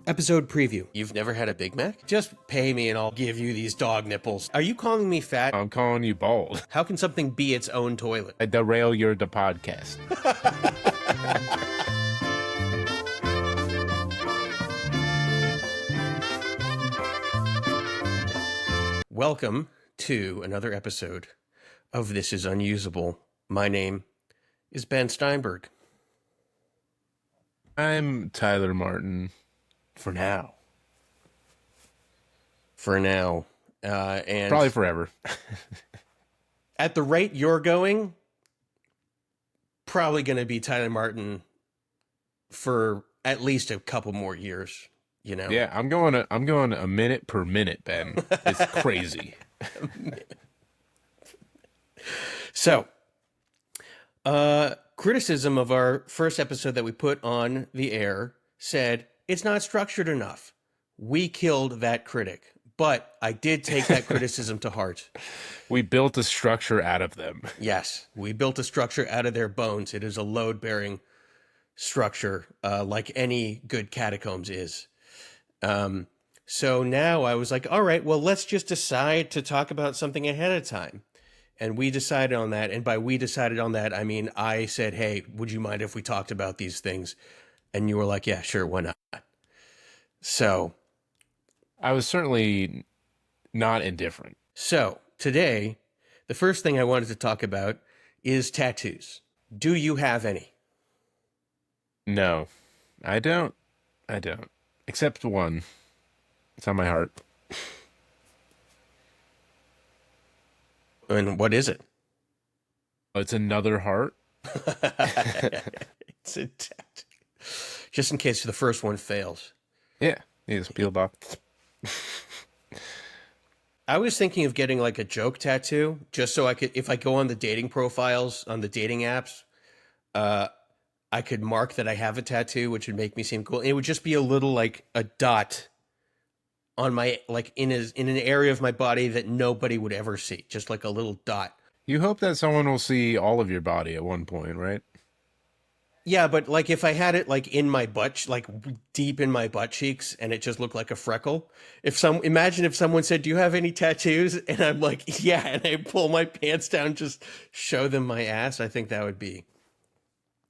Episode preview. You've never had a Big Mac? Just pay me and I'll give you these dog nipples. Are you calling me fat? I'm calling you bald. How can something be its own toilet? I derail your podcast. Welcome to another episode of This is Unusable. My name is Ben Steinberg. I'm Tyler Martin. For now. For now. And probably forever. At the rate you're going, probably going to be Tyler Martin for at least a couple more years, you know? Yeah, I'm going a minute per minute, Ben. It's crazy. So, criticism of our first episode that we put on the air said, it's not structured enough. We killed that critic, but I did take that criticism to heart. We built a structure out of them. Yes, we built a structure out of their bones. It is a load-bearing structure, like any good catacombs is. So now I was like, all right, well, let's just decide to talk about something ahead of time. And we decided on that. And by we decided on that, I mean, I said, hey, would you mind if we talked about these things? And you were like, yeah, sure, why not? So I was certainly not indifferent. So today, the first thing I wanted to talk about is tattoos. Do you have any? No, I don't. Except one. It's on my heart. And what is it? Oh, it's another heart? It's a tattoo. Just in case the first one fails. Yeah, you just peeled off. I was thinking of getting like a joke tattoo, just so I could, if I go on the dating profiles, on the dating apps, I could mark that I have a tattoo, which would make me seem cool. And it would just be a little, like, a dot on my, like, in an area of my body that nobody would ever see. Just like a little dot. You hope that someone will see all of your body at one point, right? Yeah, but like if I had it like in my butt, like deep in my butt cheeks, and it just looked like a freckle. Imagine if someone said, "Do you have any tattoos?" And I'm like, "Yeah," and I pull my pants down, just show them my ass. I think that would be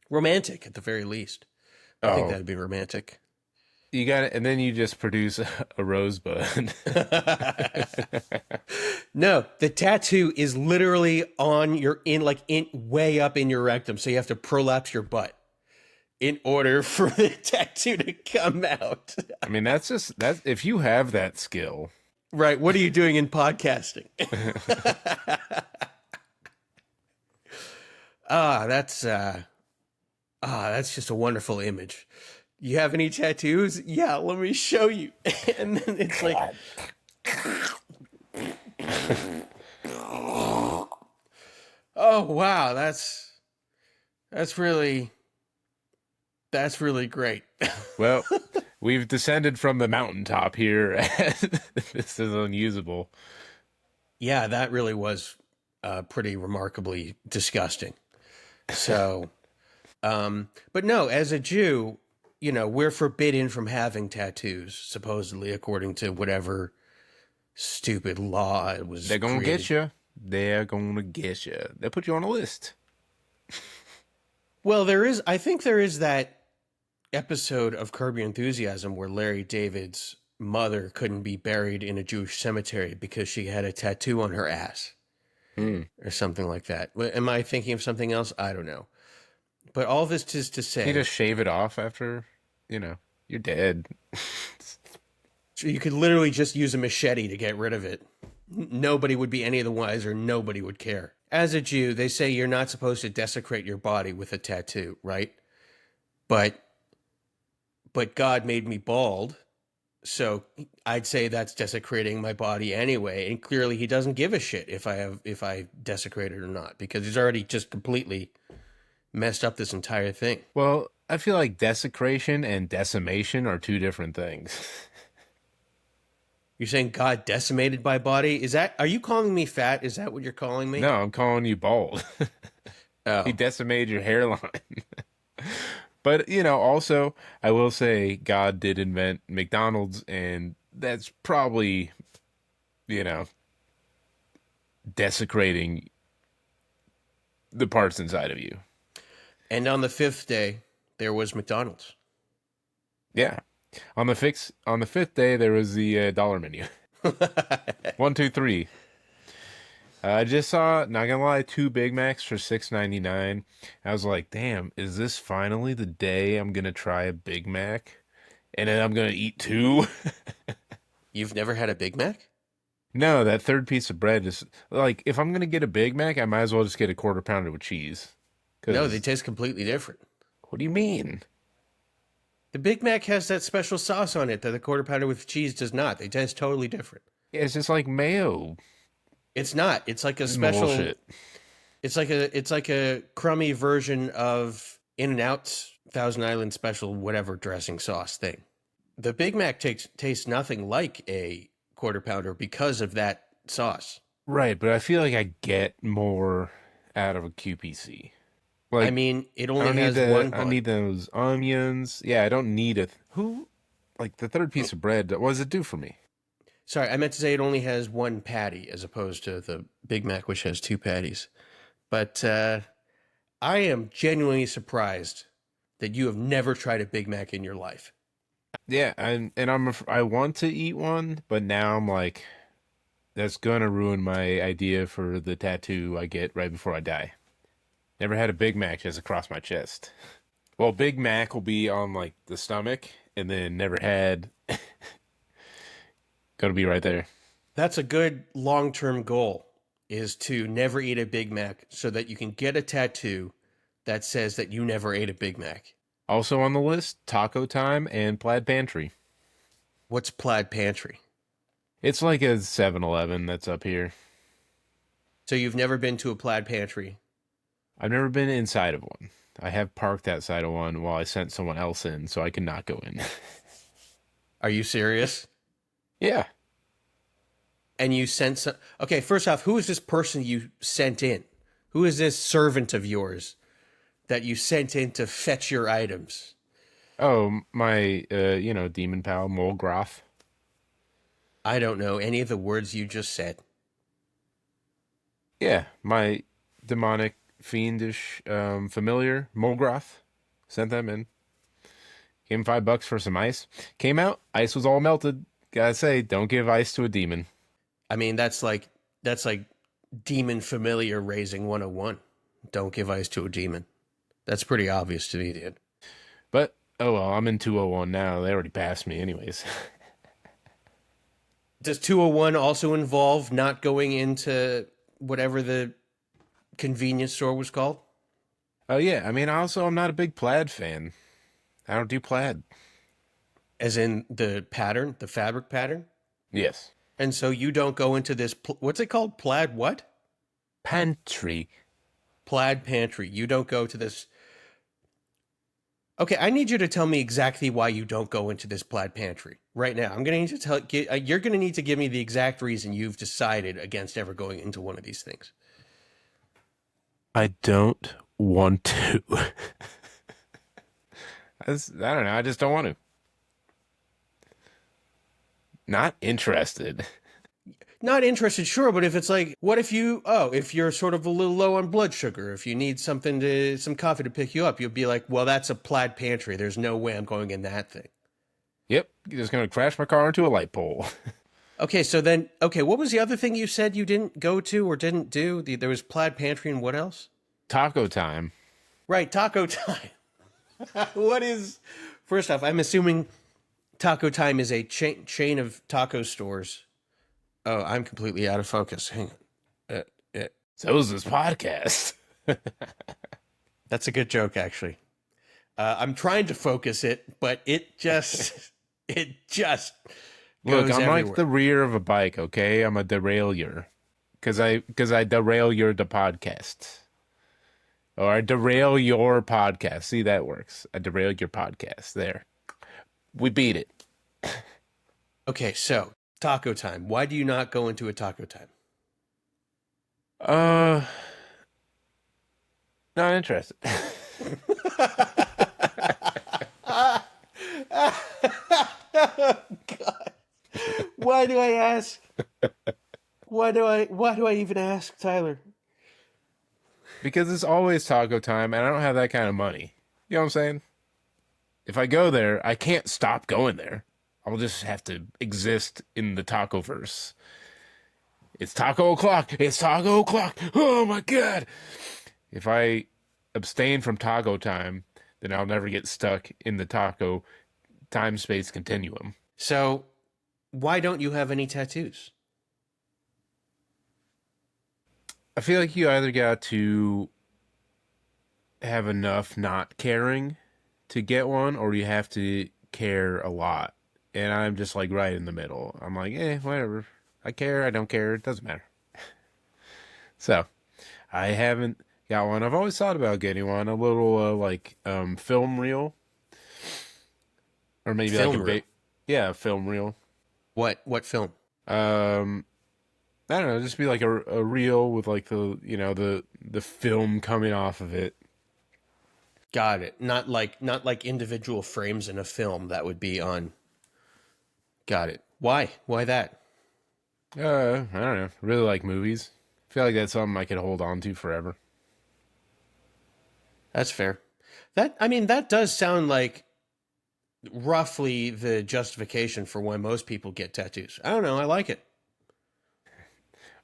romantic at the very least. I think that'd be romantic. You got it, and then you just produce a rosebud. No, the tattoo is literally on your way up in your rectum, so you have to prolapse your butt in order for the tattoo to come out. I mean, that's if you have that skill. Right. What are you doing in podcasting? That's just a wonderful image. You have any tattoos? Yeah, let me show you. And then it's like, oh wow, that's really great. Well, we've descended from the mountaintop here. This is Unusable. Yeah, that really was pretty remarkably disgusting. So, but no, as a Jew, you know, we're forbidden from having tattoos, supposedly, according to whatever stupid law it was. They're gonna created. get you. They're gonna get you. They'll put you on a list. Well, I think there is that episode of Curb Your Enthusiasm where Larry David's mother couldn't be buried in a Jewish cemetery because she had a tattoo on her ass or something like that. Am I thinking of something else? I don't know. But all this is to say, You just shave it off after, you're dead. you could literally just use a machete to get rid of it. Nobody would be any the wiser. Nobody would care. As a Jew, they say you're not supposed to desecrate your body with a tattoo, right? But God made me bald, so I'd say that's desecrating my body anyway. And clearly, He doesn't give a shit if I desecrate it or not, because He's already just completely messed up this entire thing. Well, I feel like desecration and decimation are two different things. You're saying God decimated my body? Are you calling me fat? Is that what you're calling me? No, I'm calling you bald. Oh. He decimated your hairline. But, also, I will say God did invent McDonald's, and that's probably, you know, desecrating the parts inside of you. And on the fifth day, there was McDonald's. Yeah. On the fifth day, there was the dollar menu. 1, 2, 3. I just saw, not gonna lie, 2 Big Macs for $6.99. I was like, damn, is this finally the day I'm gonna try a Big Mac? And then I'm gonna eat two? You've never had a Big Mac? No, that third piece of bread is like, if I'm gonna get a Big Mac, I might as well just get a quarter pounder with cheese. No, they Because, taste completely different. what do you mean? The Big Mac has that special sauce on it that the quarter pounder with cheese does not. They taste totally different. Yeah, it's just like mayo. It's not. It's like a special. Bullshit. It's like a crummy version of In-N-Out's Thousand Island special whatever dressing sauce thing. The Big Mac tastes nothing like a quarter pounder because of that sauce. Right, but I feel like I get more out of a QPC. I Like, mean, it I only don't need has the one I don't bun. need those onions. Yeah, I don't need who like the third piece of bread. What does it do for me? Sorry, I meant to say it only has one patty as opposed to the Big Mac, which has two patties. But I am genuinely surprised that you have never tried a Big Mac in your life. Yeah, I want to eat one, but now I'm like, that's gonna ruin my idea for the tattoo I get right before I die. Never had a Big Mac just across my chest. Well, Big Mac will be on like the stomach, and then never had gonna be right there. That's a good long-term goal is to never eat a Big Mac so that you can get a tattoo that says that you never ate a Big Mac. Also on the list, Taco Time and Plaid Pantry. What's Plaid Pantry? It's like a 7-Eleven that's up here. So you've never been to a Plaid Pantry. I've never been inside of one. I have parked outside of one while I sent someone else in so I could not go in. Are you serious? Yeah. And you sent some. Okay, first off, who is this person you sent in? Who is this servant of yours that you sent in to fetch your items? Oh, my, demon pal, Molgroth. I don't know any of the words you just said. Yeah, my demonic, fiendish familiar, Molgroth. Sent them in. Gave him $5 for some ice. Came out, ice was all melted. Gotta say, don't give ice to a demon. I mean, that's like demon familiar raising 101. Don't give ice to a demon. That's pretty obvious to me, dude. But, oh well, I'm in 201 now. They already passed me anyways. Does 201 also involve not going into whatever the convenience store was called? Oh yeah, I mean, also, I'm not a big plaid fan. I don't do plaid. As in the pattern, the fabric pattern? Yes. And so you don't go into this, what's it called? Plaid what? Pantry. Plaid Pantry. You don't go to this. Okay, I need you to tell me exactly why you don't go into this Plaid Pantry right now. I'm going to need to you're going to need to give me the exact reason you've decided against ever going into one of these things. I don't want to. I don't know. I just don't want to. Not interested. Not interested, sure, but if it's like, what if if you're sort of a little low on blood sugar, if you need some coffee to pick you up, you'll be like, well, that's a Plaid Pantry. There's no way I'm going in that thing. Yep. You're just going to crash my car into a light pole. Okay, what was the other thing you said you didn't go to or didn't do? There was Plaid Pantry and what else? Taco Time. Right, Taco Time. First off, I'm assuming Taco Time is a chain of taco stores. Oh, I'm completely out of focus. Hang on. So is this podcast. That's a good joke, actually. I'm trying to focus it, but it just goes Look, I'm everywhere. like the rear of a bike, okay? I'm a derailleur. Because I derail the podcast. Or I derail your podcast. See, that works. I derail your podcast. There. We beat it. Okay, so Taco Time. Why do you not go into a Taco Time? Not interested. God. Why do I ask? Why do I even ask, Tyler? Because it's always taco time, and I don't have that kind of money. You know what I'm saying? If I go there, I can't stop going there. I'll just have to exist in the taco verse. It's taco o'clock. It's taco o'clock. Oh my God. If I abstain from taco time, then I'll never get stuck in the taco time space continuum. So, why don't you have any tattoos? I feel like you either got to have enough not caring to get one, or you have to care a lot. And I'm just like right in the middle. I'm like, whatever. I care, I don't care, it doesn't matter. So, I haven't got one. I've always thought about getting one, a little film reel, or maybe Film like a reel? big, yeah, film reel. What film? Um, I don't know, just be like a reel with like the film coming off of it. Got it. Not like individual frames in a film that would be on. Got it. Why? Why that? I don't know. Really like movies. Feel like that's something I could hold on to forever. That's fair. That does sound like roughly the justification for why most people get tattoos. I don't know. I like it.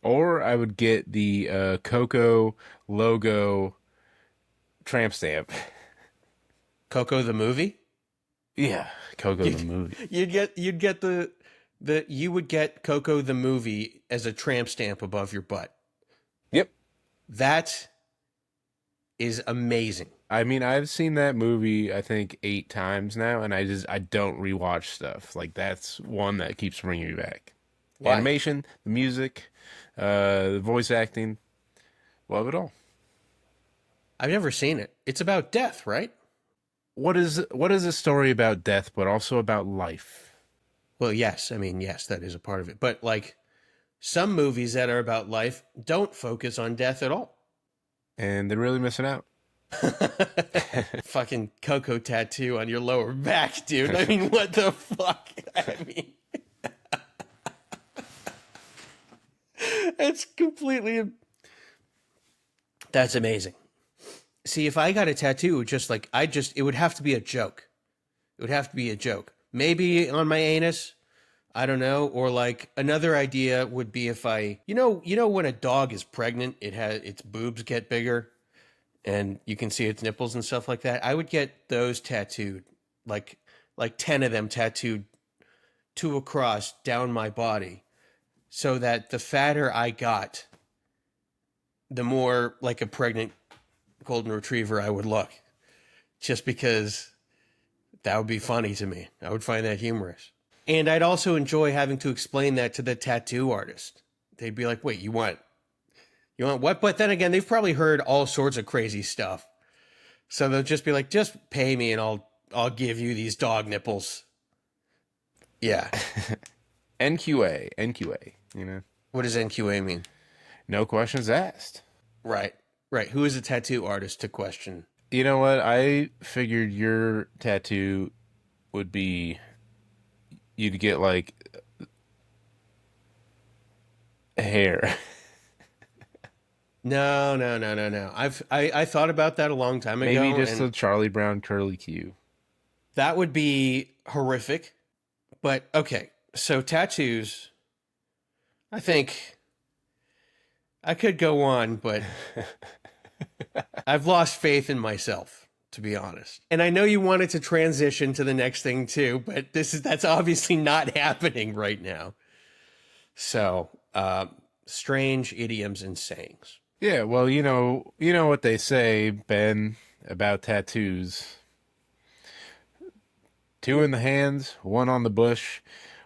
Or I would get the Coco logo tramp stamp. Coco the movie. Yeah, Coco the You'd, movie. you would get Coco the movie as a tramp stamp above your butt. Yep. That is amazing. I mean, I've seen that movie I think 8 times now, and I don't rewatch stuff. Like that's one that keeps bringing me back. Why? Animation, the music, the voice acting, love it all. I've never seen it. It's about death, right? What is a story about death, but also about life? Well, yes. Yes, that is a part of it. But like some movies that are about life don't focus on death at all. And they're really missing out. Fucking Coco tattoo on your lower back, dude. I mean, what the fuck? It's completely. That's amazing. See, if I got a tattoo, it would have to be a joke. It would have to be a joke. Maybe on my anus. I don't know. Or like another idea would be if when a dog is pregnant, its boobs get bigger and you can see its nipples and stuff like that. I would get those tattooed, like 10 of them tattooed two across down my body so that the fatter I got, the more like a pregnant golden retriever I would look, just because that would be funny to me. I would find that humorous. And I'd also enjoy having to explain that to the tattoo artist. They'd be like, wait, you want what? But then again, they've probably heard all sorts of crazy stuff. So they'll just be like, just pay me and I'll give you these dog nipples. Yeah. NQA, What does NQA mean? No questions asked. Right. Right. Who is a tattoo artist to question? You know what? I figured your tattoo would be you'd get like hair. No. I thought about that a long time ago. Maybe just and a Charlie Brown curly Q. that would be horrific. But okay. So tattoos, I think I could go on, but I've lost faith in myself, to be honest. And I know you wanted to transition to the next thing too, but that's obviously not happening right now. So, strange idioms and sayings. Yeah, well, you know what they say, Ben, about tattoos. 2 in the hands, 1 on the bush.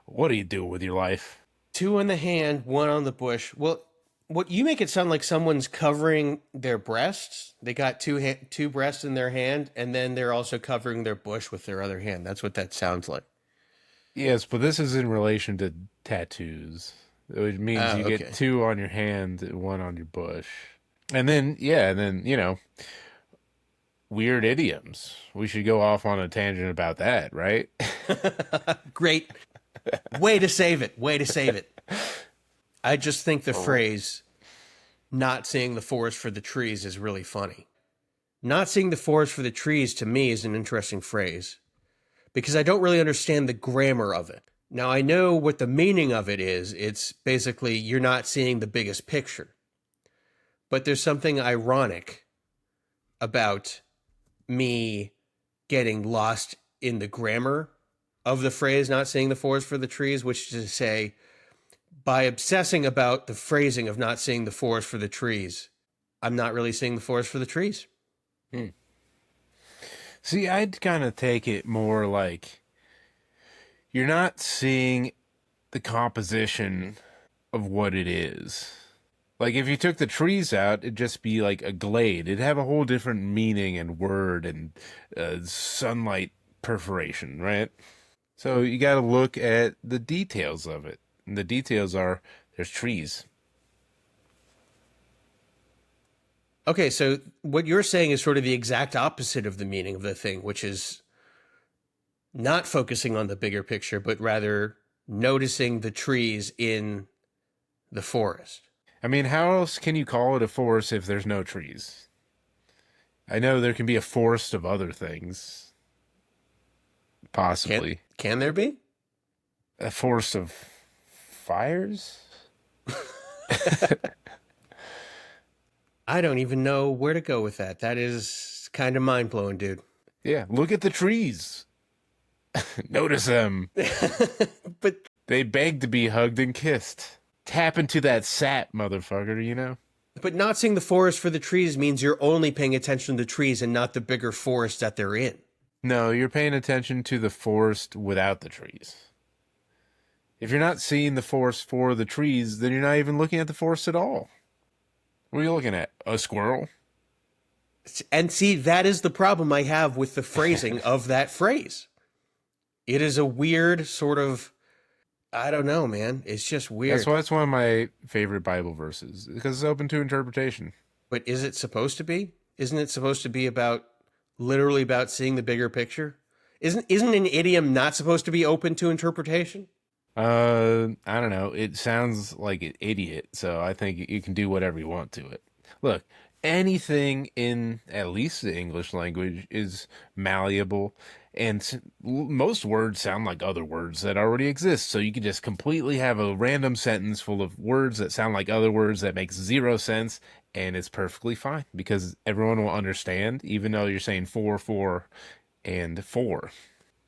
What do you do with your life? 2 in the hand, 1 on the bush. Well, what you make it sound like someone's covering their breasts. They got two breasts in their hand, and then they're also covering their bush with their other hand. That's what that sounds like. Yes, but this is in relation to tattoos. It means you okay. get 2 on your hand and 1 on your bush. And then, yeah, and then, weird idioms. We should go off on a tangent about that, right? Great. Way to save it. Way to save it. I just think the phrase, not seeing the forest for the trees, is really funny. Not seeing the forest for the trees, to me, is an interesting phrase because I don't really understand the grammar of it. Now, I know what the meaning of it is. It's basically you're not seeing the biggest picture. But there's something ironic about me getting lost in the grammar of the phrase, not seeing the forest for the trees, which is to say, by obsessing about the phrasing of not seeing the forest for the trees, I'm not really seeing the forest for the trees. See, I'd kind of take it more like you're not seeing the composition of what it is. Like, if you took the trees out, it'd just be like a glade. It'd have a whole different meaning and word and sunlight perforation, right? So you got to look at the details of it. And the details are there's trees. Okay, so what you're saying is sort of the exact opposite of the meaning of the thing, which is not focusing on the bigger picture, but rather noticing the trees in the forest. I mean, how else can you call it a forest if there's no trees? I know there can be a forest of other things. Possibly. Can there be? A forest of fires? I don't even know where to go with that. That is kind of mind-blowing, dude. Yeah, look at the trees. Notice them. But They beg to be hugged and kissed. Tap into that sap, motherfucker, you know? but not seeing the forest for the trees means you're only paying attention to the trees and not the bigger forest that they're in. No, you're paying attention to the forest without the trees. If you're not seeing the forest for the trees, then you're not even looking at the forest at all. What are you looking at? A squirrel? And see, that is the problem I have with the phrasing of that phrase. It is a weird sort of, I don't know, man. It's just weird. That's why it's one of my favorite Bible verses, because it's open to interpretation. But is it supposed to be? Isn't it supposed to be about, literally about seeing the bigger picture? Isn't an idiom not supposed to be open to interpretation? I don't know. It sounds like an idiot, so I think you can do whatever you want to it. Look, anything in at least the English language is malleable, and most words sound like other words that already exist. So you can just completely have a random sentence full of words that sound like other words that makes zero sense, and it's perfectly fine because everyone will understand, even though you're saying four, and four.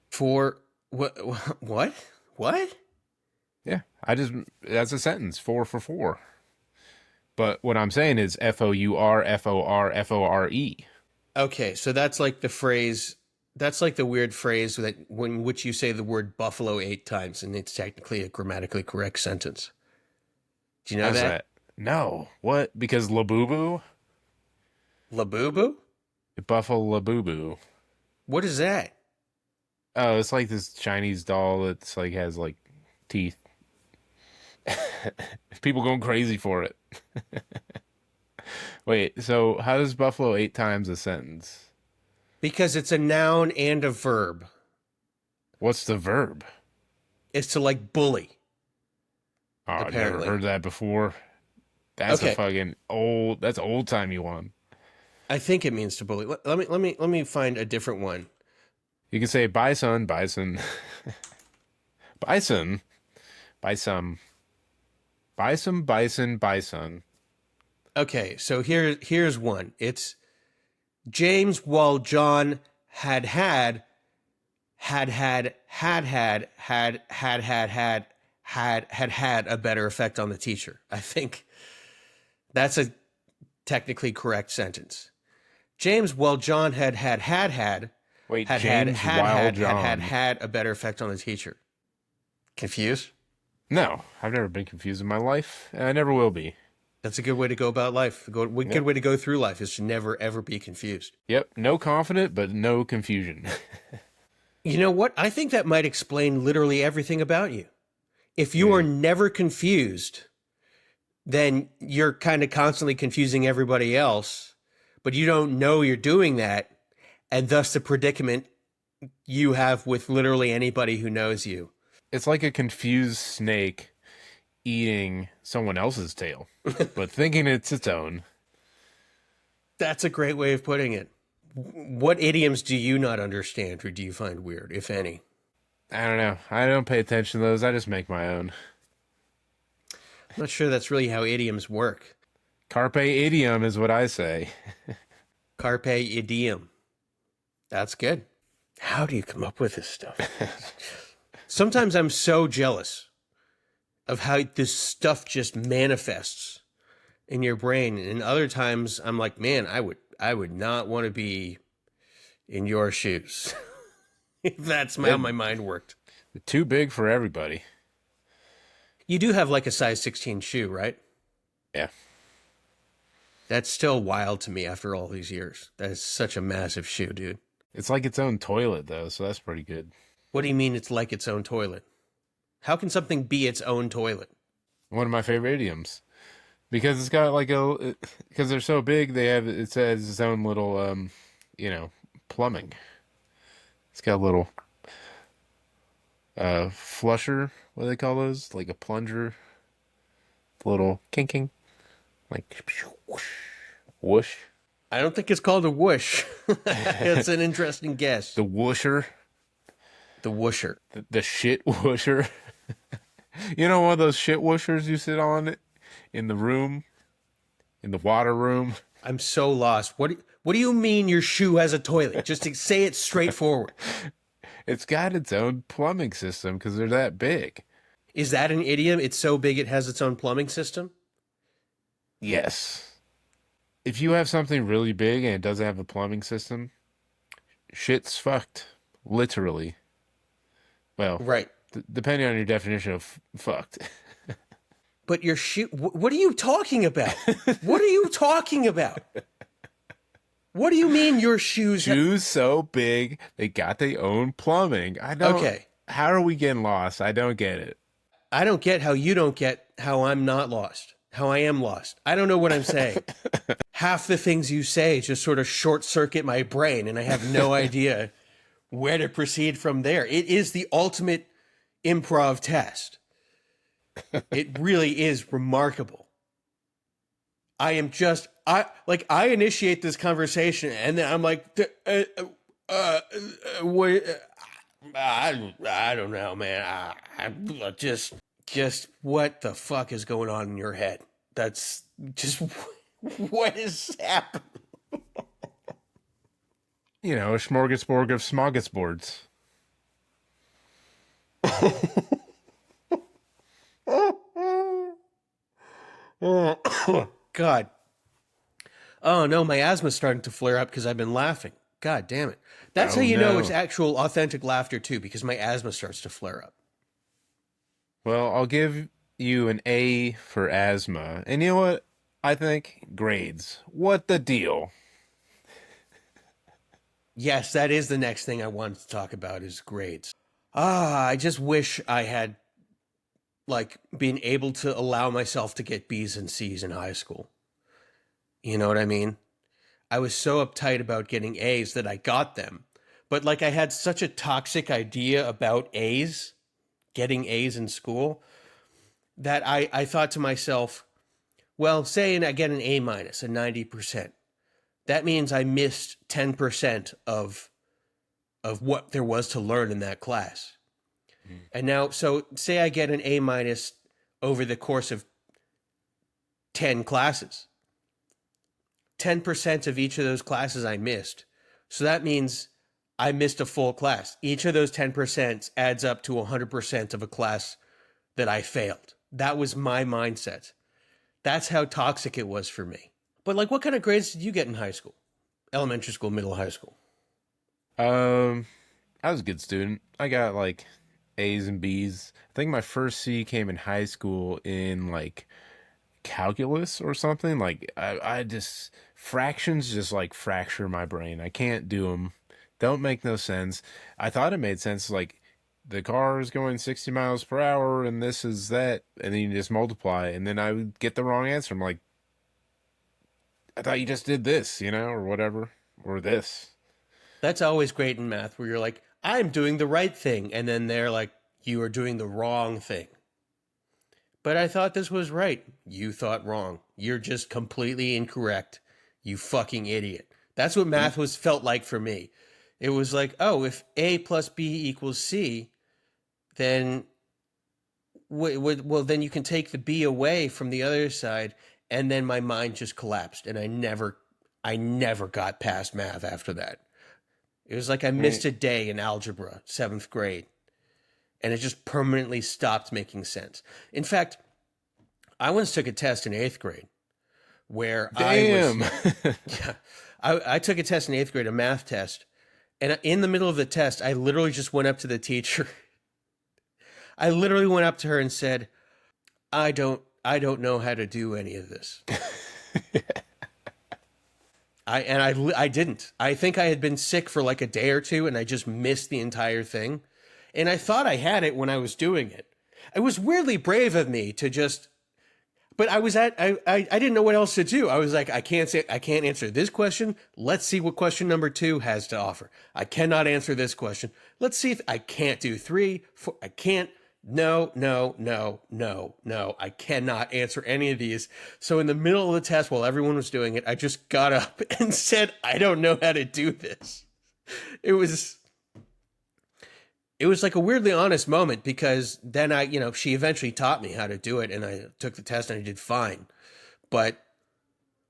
For what? What? Yeah, that's a sentence, four for four. But what I'm saying is FOUR. Okay, so that's like the phrase. That's like the weird phrase that when which you say the word buffalo 8 times, and it's technically a grammatically correct sentence. Do you know How's that? No. What? Because Labubu? Labubu? Buffalo Labubu. What is that? Oh, it's like this Chinese doll that's like has like teeth. People going crazy for it. Wait, so how does buffalo 8 times a sentence? Because it's a noun and a verb. What's the verb? It's to like bully. Oh, I've Apparently. never heard that before. That's Okay. a fucking old. That's old timey one. I think it means to bully. Let me find a different one. You can say bison, bison, bison, bison, bison. Okay, so here's one. It's James while John had a better effect on the teacher. I think that's a technically correct sentence. James while John had Wait, James Wild John. had a better effect on the teacher. Confused? No, I've never been confused in my life, and I never will be. That's a good way to go about life. Good way to go through life is to never, ever be confused. Yep, no confident, but no confusion. You know what? I think that might explain literally everything about you. If you are never confused, then you're kind of constantly confusing everybody else, but you don't know you're doing that, and thus the predicament you have with literally anybody who knows you. It's like a confused snake eating someone else's tail, but thinking it's its own. That's a great way of putting it. What idioms do you not understand or do you find weird, if any? I don't know. I don't pay attention to those. I just make my own. I'm not sure that's really how idioms work. Carpe idiom is what I say. Carpe idiom. That's good. How do you come up with this stuff? Sometimes I'm so jealous of how this stuff just manifests in your brain. And other times I'm like, man, I would not want to be in your shoes. That's how my mind worked. Too big for everybody. You do have like a size 16 shoe, right? Yeah. That's still wild to me after all these years. That is such a massive shoe, dude. It's like its own toilet, though, so that's pretty good. What do you mean it's like its own toilet? How can something be its own toilet? One of my favorite idioms. Because it's got like because they're so big, it says its own little, plumbing. It's got a little flusher, what do they call those? Like a plunger. Little kinking. Like whoosh. I don't think it's called a whoosh. It's an interesting guess. The whoosher. The whoosher. The shit whoosher. You know, one of those shit whooshers you sit on in the room, in the water room. I'm so lost. What do you mean your shoe has a toilet? Just to say it straightforward. It's got its own plumbing system because they're that big. Is that an idiom? It's so big it has its own plumbing system? Yes. If you have something really big and it doesn't have a plumbing system, shit's fucked. Literally. Well, right. Depending on your definition of fucked. But your shoe, what are you talking about? What are you talking about? What do you mean your shoes? Shoes so big, they got their own plumbing. I don't. Okay. How are we getting lost? I don't get it. I don't get how you don't get how I'm not lost, how I am lost. I don't know what I'm saying. Half the things you say just sort of short circuit my brain, and I have no idea where to proceed from there. It is the ultimate improv test. It really is remarkable. I initiate this conversation, and then I'm like, I don't know, man. I just what the fuck is going on in your head? That's just what is happening? You know, a smorgasbord of smorgasbords. God. Oh no, my asthma's starting to flare up because I've been laughing. God damn it. That's how you know it's actual authentic laughter too, because my asthma starts to flare up. Well, I'll give you an A for asthma. And you know what? I think grades. What the deal? Yes, that is the next thing I wanted to talk about is grades. I just wish I had been able to allow myself to get B's and C's in high school. You know what I mean? I was so uptight about getting A's that I got them. But I had such a toxic idea about A's, getting A's in school, that I thought to myself, well, say I get an A minus, a 90%. That means I missed 10% of what there was to learn in that class. Mm. And now, so say I get an A minus over the course of 10 classes. 10% of each of those classes I missed. So that means I missed a full class. Each of those 10% adds up to 100% of a class that I failed. That was my mindset. That's how toxic it was for me. But what kind of grades did you get in high school? Elementary school, middle, high school? I was a good student. I got A's and B's. I think my first C came in high school in calculus or something. I just fractions just fracture my brain. I can't do them. Don't make no sense. I thought it made sense. The car is going 60 miles per hour and this is that, and then you just multiply, and then I would get the wrong answer. I'm like, I thought you just did this, or whatever, or this. That's always great in math where you're like, I'm doing the right thing. And then they're like, you are doing the wrong thing. But I thought this was right. You thought wrong. You're just completely incorrect. You fucking idiot. That's what math was felt like for me. It was like, oh, if A plus B equals C, then well, then you can take the B away from the other side, and then my mind just collapsed, and I never got past math after that. It was like I missed a day in algebra, 7th grade, and it just permanently stopped making sense. In fact, I once took a test in 8th grade where Damn. I took a test in 8th grade, a math test, and in the middle of the test, I literally just went up to the teacher. I literally went up to her and said, I don't know how to do any of this. I didn't. I think I had been sick for like a day or two and I just missed the entire thing. And I thought I had it when I was doing it. It was weirdly brave of me to just, but I didn't know what else to do. I was like, I can't answer this question. Let's see what question number 2 has to offer. I cannot answer this question. Let's see if I can't do 3, 4, I can't. No. I cannot answer any of these. So in the middle of the test, while everyone was doing it, I just got up and said, I don't know how to do this. It was like a weirdly honest moment because then she eventually taught me how to do it and I took the test and I did fine. But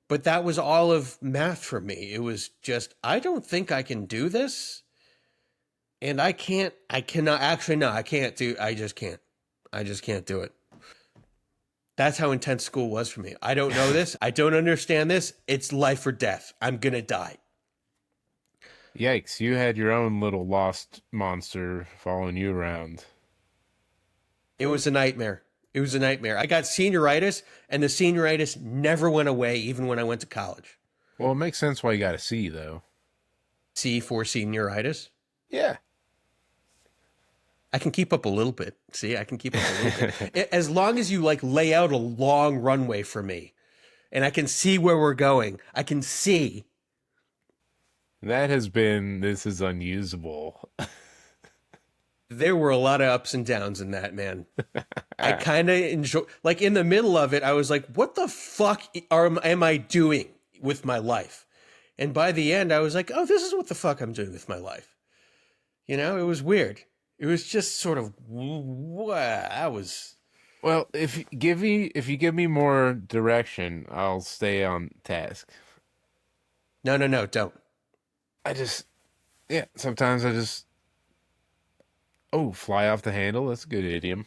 that was all of math for me. It was just, I don't think I can do this. And I just can't do it. That's how intense school was for me. I don't know this. I don't understand this. It's life or death. I'm going to die. Yikes, you had your own little lost monster following you around. It was a nightmare. I got senioritis, and the senioritis never went away, even when I went to college. Well, it makes sense why you got a C, though. C for senioritis? Yeah. I can keep up a little bit. See, I can keep up a little bit. As long as you lay out a long runway for me and I can see where we're going. I can see. This is unusable. There were a lot of ups and downs in that, man. I kind of enjoy, in the middle of it, I was like, what the fuck am I doing with my life? And by the end, I was like, oh, this is what the fuck I'm doing with my life. It was weird. It was just sort of, Well, if you give me more direction, I'll stay on task. No, don't. Sometimes I just, fly off the handle. That's a good idiom.